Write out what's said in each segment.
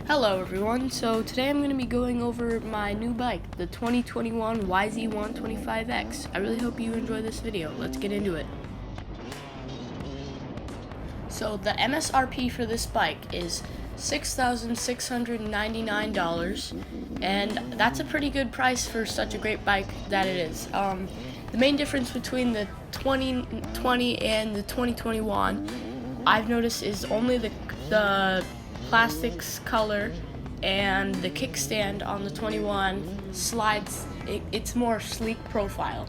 Hello everyone, so today I'm going to be going over my new bike, the 2021 yz125x. I really hope you enjoy this video. Let's get into it. So the MSRP for this bike is $6,699, and that's a pretty good price for such a great bike that it is. The main difference between the 2020 and the 2021 I've noticed is only the plastics color, and the kickstand on the 21 slides. It's more sleek profile.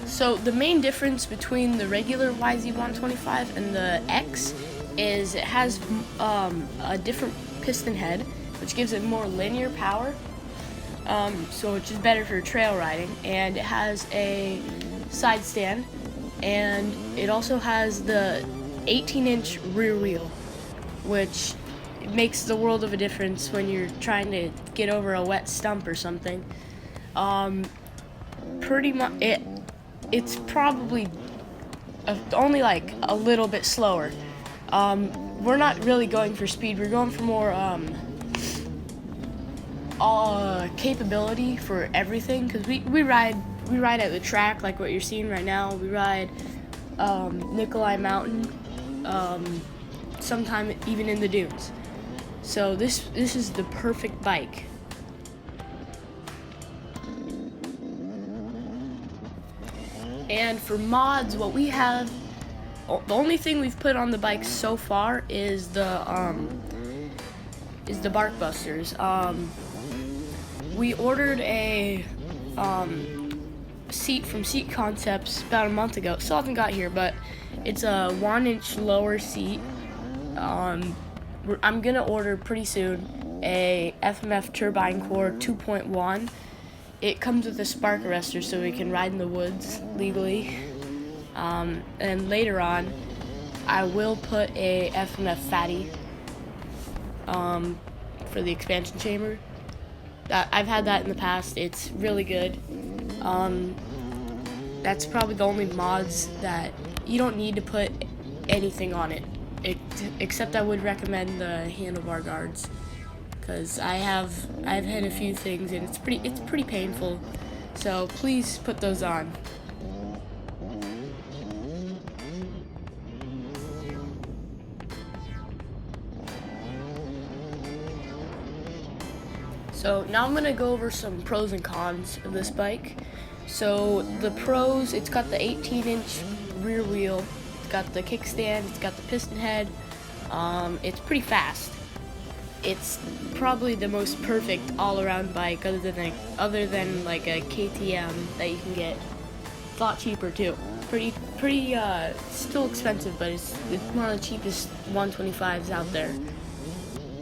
So the main difference between the regular yz125 and the X is it has a different piston head, which gives it more linear power. So it's just better for trail riding, and it has a side stand, and it also has the 18-inch rear wheel, which makes the world of a difference when you're trying to get over a wet stump or something. Pretty much it's probably only like a little bit slower. We're not really going for speed, we're going for more capability for everything, because we ride at the track like what you're seeing right now. We ride Nikolai Mountain, sometime even in the dunes. So this is the perfect bike. And for mods, what we have, the only thing we've put on the bike so far is the bark busters. We ordered a seat from Seat Concepts about a month ago. It still hasn't got here, but it's a 1-inch lower seat. I'm gonna order pretty soon a FMF turbine core 2.1. It comes with a spark arrestor so we can ride in the woods legally. And later on, I will put a FMF fatty for the expansion chamber. I've had that in the past. It's really good. That's probably the only mods that you don't need to put anything on it, except I would recommend the handlebar guards, because I've had a few things and it's pretty painful. So please put those on. So now I'm going to go over some pros and cons of this bike. So the pros, it's got the 18-inch rear wheel, it's got the kickstand, it's got the piston head, it's pretty fast. It's probably the most perfect all-around bike other than like a KTM that you can get a lot cheaper too. Pretty still expensive, but it's one of the cheapest 125s out there,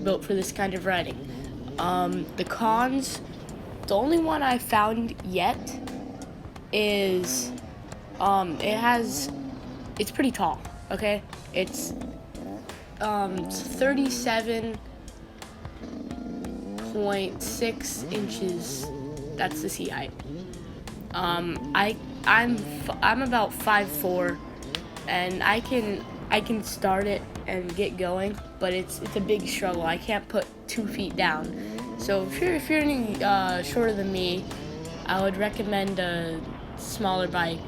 built for this kind of riding. The cons, the only one I found yet is it's pretty tall, okay? It's 37.6 inches. That's the seat height. I'm about 5'4", and I can start it and get going, but it's a big struggle. I can't put 2 feet down. So if you're any shorter than me, I would recommend a smaller bike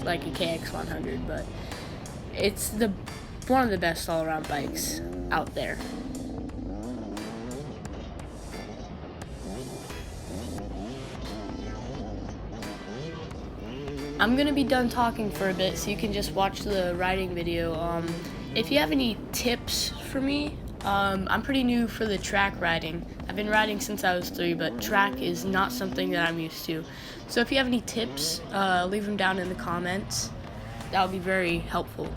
like a KX100, but it's one of the best all-around bikes out there. I'm gonna be done talking for a bit, so you can just watch the riding video. If you have any tips for me, I'm pretty new for the track riding. I've been riding since I was 3, but track is not something that I'm used to. So if you have any tips, leave them down in the comments. That would be very helpful.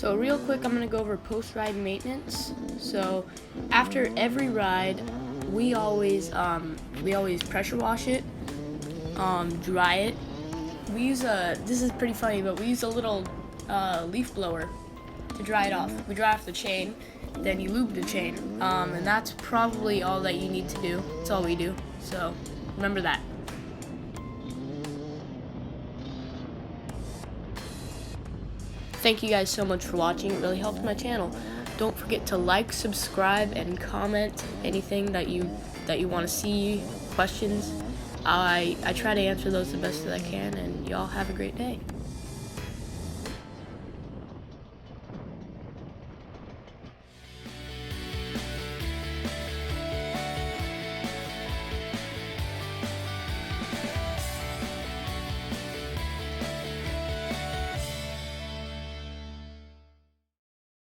So real quick, I'm gonna go over post-ride maintenance. So after every ride, we always pressure wash it, dry it. We use this is pretty funny, but we use a little leaf blower to dry it off. We dry off the chain, then you lube the chain, and that's probably all that you need to do. That's all we do, so remember that. Thank you guys so much for watching. It really helps my channel. Don't forget to like, subscribe, and comment anything that you want to see, questions. I try to answer those the best that I can, and y'all have a great day.